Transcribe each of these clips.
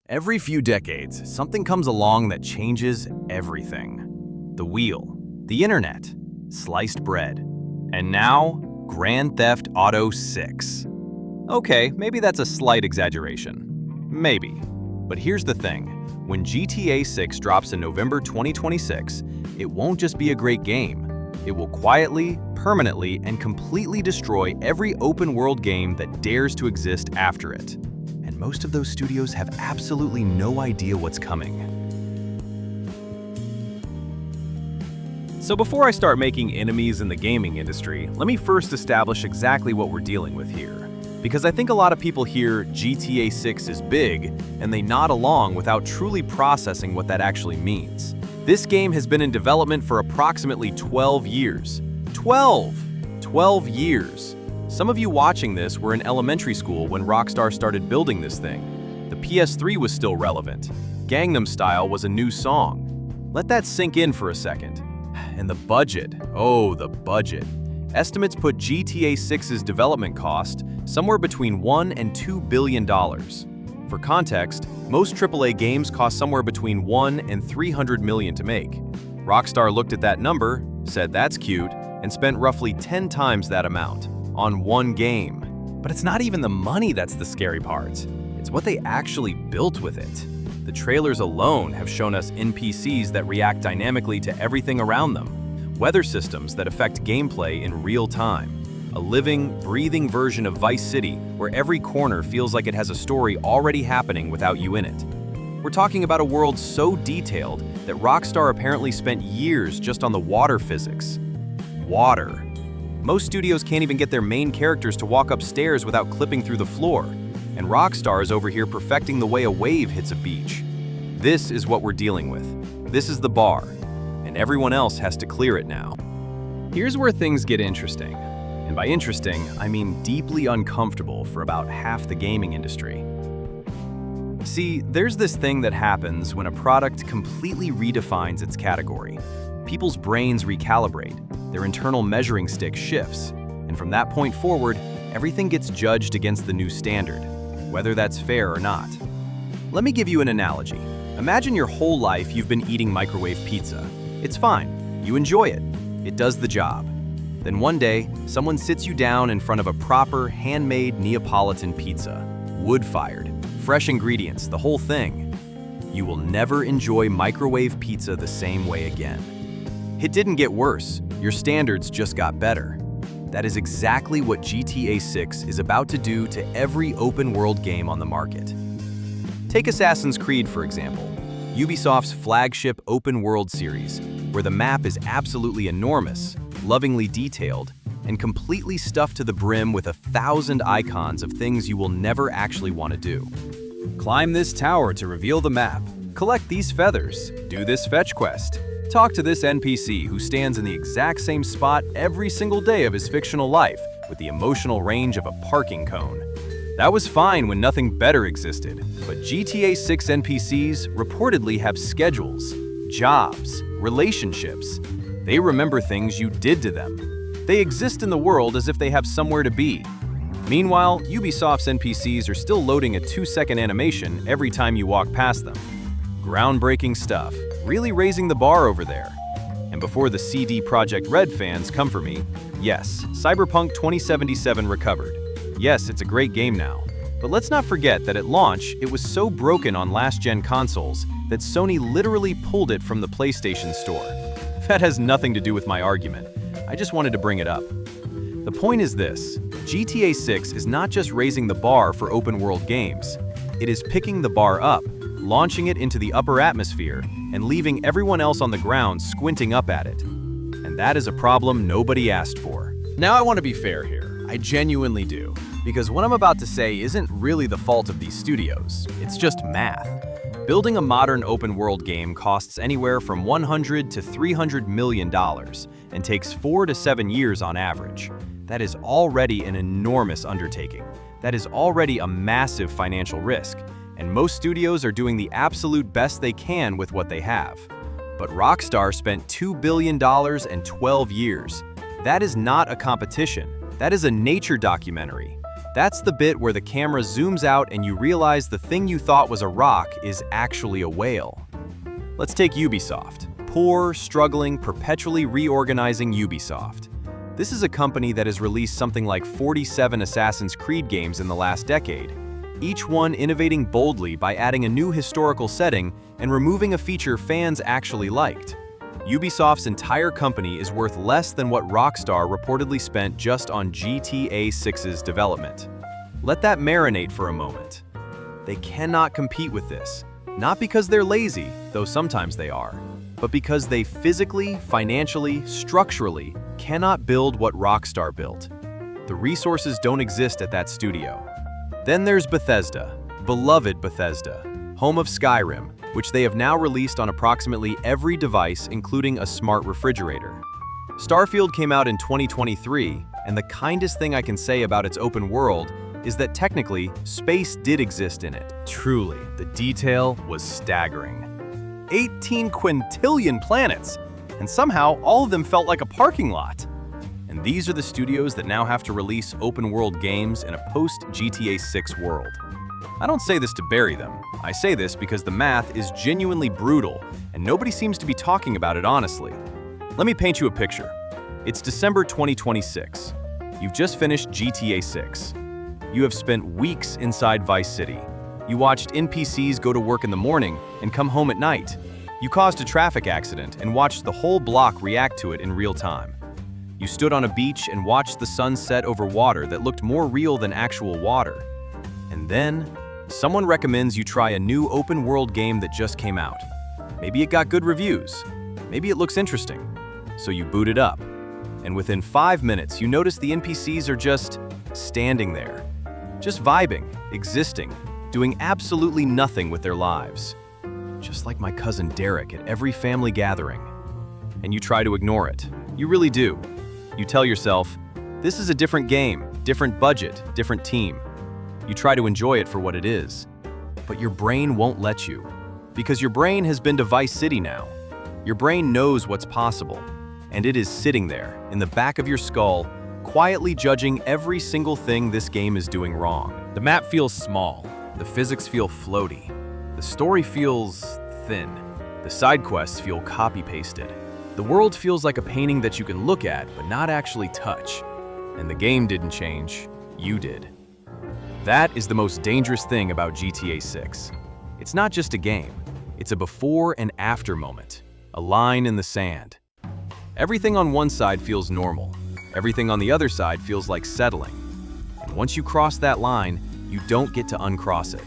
Every few decades, something comes along that changes everything. The wheel, the internet, sliced bread, and now, Grand Theft Auto 6. Okay, maybe that's a slight exaggeration. Maybe. But here's the thing. When GTA 6 drops in November 2026, it won't just be a great game. It will quietly, permanently, and completely destroy every open-world game that dares to exist after it. And most of those studios have absolutely no idea what's coming. So before I start making enemies in the gaming industry, let me first establish exactly what we're dealing with here. Because I think a lot of people hear GTA 6 is big, and they nod along without truly processing what that actually means. This game has been in development for approximately 12 years. 12 years! Some of you watching this were in elementary school when Rockstar started building this thing. The PS3 was still relevant. Gangnam Style was a new song. Let that sink in for a second. And the budget, oh, the budget. Estimates put GTA 6's development cost somewhere between $1 and $2 billion. For context, most AAA games cost somewhere between $1 and $300 million to make. Rockstar looked at that number, said that's cute, and spent roughly 10 times that amount on one game. But it's not even the money that's the scary part. It's what they actually built with it. The trailers alone have shown us NPCs that react dynamically to everything around them, weather systems that affect gameplay in real time, a living, breathing version of Vice City where every corner feels like it has a story already happening without you in it. We're talking about a world so detailed that Rockstar apparently spent years just on the water physics. Water. Most studios can't even get their main characters to walk upstairs without clipping through the floor, and Rockstar is over here perfecting the way a wave hits a beach. This is what we're dealing with. This is the bar, and everyone else has to clear it now. Here's where things get interesting. And by interesting, I mean deeply uncomfortable for about half the gaming industry. See, there's this thing that happens when a product completely redefines its category. People's brains recalibrate, their internal measuring stick shifts, and from that point forward, everything gets judged against the new standard, whether that's fair or not. Let me give you an analogy. Imagine your whole life you've been eating microwave pizza. It's fine, you enjoy it, it does the job. Then one day, someone sits you down in front of a proper, handmade Neapolitan pizza, wood-fired, fresh ingredients, the whole thing. You will never enjoy microwave pizza the same way again. It didn't get worse, your standards just got better. That is exactly what GTA 6 is about to do to every open-world game on the market. Take Assassin's Creed, for example, Ubisoft's flagship open-world series, where the map is absolutely enormous, lovingly detailed, and completely stuffed to the brim with 1,000 icons of things you will never actually want to do. Climb this tower to reveal the map, collect these feathers, do this fetch quest, talk to this NPC who stands in the exact same spot every single day of his fictional life with the emotional range of a parking cone. That was fine when nothing better existed, but GTA 6 NPCs reportedly have schedules, jobs, relationships. They remember things you did to them. They exist in the world as if they have somewhere to be. Meanwhile, Ubisoft's NPCs are still loading a 2-second animation every time you walk past them. Groundbreaking stuff, really raising the bar over there. And before the CD Projekt Red fans come for me, yes, Cyberpunk 2077 recovered. Yes, it's a great game now. But let's not forget that at launch, it was so broken on last-gen consoles that Sony literally pulled it from the PlayStation Store. That has nothing to do with my argument. I just wanted to bring it up. The point is this, GTA 6 is not just raising the bar for open-world games. It is picking the bar up, launching it into the upper atmosphere, and leaving everyone else on the ground squinting up at it. And that is a problem nobody asked for. Now I want to be fair here. I genuinely do. Because what I'm about to say isn't really the fault of these studios. It's just math. Building a modern open-world game costs anywhere from $100 to $300 million and takes 4 to 7 years on average. That is already an enormous undertaking. That is already a massive financial risk, and most studios are doing the absolute best they can with what they have. But Rockstar spent $2 billion and 12 years. That is not a competition. That is a nature documentary. That's the bit where the camera zooms out and you realize the thing you thought was a rock is actually a whale. Let's take Ubisoft. Poor, struggling, perpetually reorganizing Ubisoft. This is a company that has released something like 47 Assassin's Creed games in the last decade, each one innovating boldly by adding a new historical setting and removing a feature fans actually liked. Ubisoft's entire company is worth less than what Rockstar reportedly spent just on GTA 6's development. Let that marinate for a moment. They cannot compete with this, not because they're lazy, though sometimes they are, but because they physically, financially, structurally cannot build what Rockstar built. The resources don't exist at that studio. Then there's Bethesda, beloved Bethesda, home of Skyrim, which they have now released on approximately every device, including a smart refrigerator. Starfield came out in 2023, and the kindest thing I can say about its open world is that technically, space did exist in it. Truly, the detail was staggering. 18 quintillion planets, and somehow all of them felt like a parking lot. And these are the studios that now have to release open-world games in a post-GTA 6 world. I don't say this to bury them. I say this because the math is genuinely brutal, and nobody seems to be talking about it honestly. Let me paint you a picture. It's December 2026. You've just finished GTA 6. You have spent weeks inside Vice City. You watched NPCs go to work in the morning and come home at night. You caused a traffic accident and watched the whole block react to it in real time. You stood on a beach and watched the sun set over water that looked more real than actual water. And then, someone recommends you try a new open-world game that just came out. Maybe it got good reviews. Maybe it looks interesting. So you boot it up. And within 5 minutes, you notice the NPCs are just standing there. Just vibing, existing, doing absolutely nothing with their lives. Just like my cousin Derek at every family gathering. And you try to ignore it. You really do. You tell yourself, this is a different game, different budget, different team. You try to enjoy it for what it is. But your brain won't let you. Because your brain has been to Vice City now. Your brain knows what's possible. And it is sitting there, in the back of your skull, quietly judging every single thing this game is doing wrong. The map feels small. The physics feel floaty. The story feels thin. The side quests feel copy-pasted. The world feels like a painting that you can look at but not actually touch. And the game didn't change, you did. That is the most dangerous thing about GTA 6. It's not just a game, it's a before and after moment, a line in the sand. Everything on one side feels normal, everything on the other side feels like settling. And once you cross that line, you don't get to uncross it.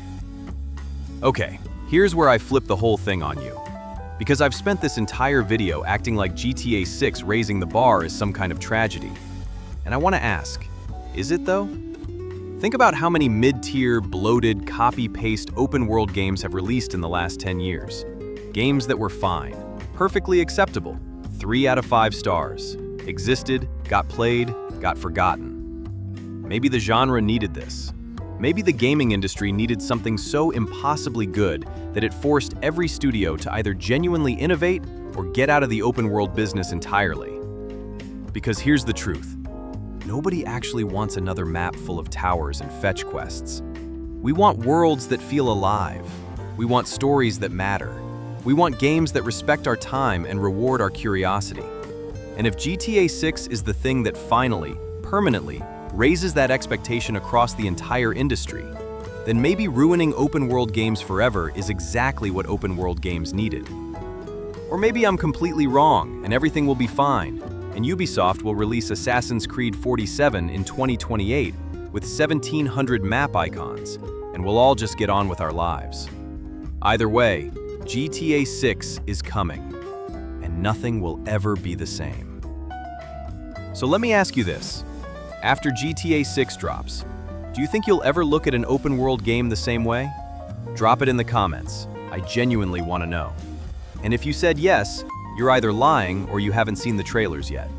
Okay, here's where I flip the whole thing on you. Because I've spent this entire video acting like GTA 6 raising the bar is some kind of tragedy. And I want to ask, is it though? Think about how many mid-tier, bloated, copy-paste open-world games have released in the last 10 years. Games that were fine, perfectly acceptable, 3 out of 5 stars, existed, got played, got forgotten. Maybe the genre needed this. Maybe the gaming industry needed something so impossibly good that it forced every studio to either genuinely innovate or get out of the open-world business entirely. Because here's the truth. Nobody actually wants another map full of towers and fetch quests. We want worlds that feel alive. We want stories that matter. We want games that respect our time and reward our curiosity. And if GTA 6 is the thing that finally, permanently, raises that expectation across the entire industry, then maybe ruining open-world games forever is exactly what open-world games needed. Or maybe I'm completely wrong and everything will be fine, and Ubisoft will release Assassin's Creed 47 in 2028 with 1,700 map icons, and we'll all just get on with our lives. Either way, GTA 6 is coming, and nothing will ever be the same. So let me ask you this. After GTA 6 drops, do you think you'll ever look at an open-world game the same way? Drop it in the comments. I genuinely want to know. And if you said yes, you're either lying or you haven't seen the trailers yet.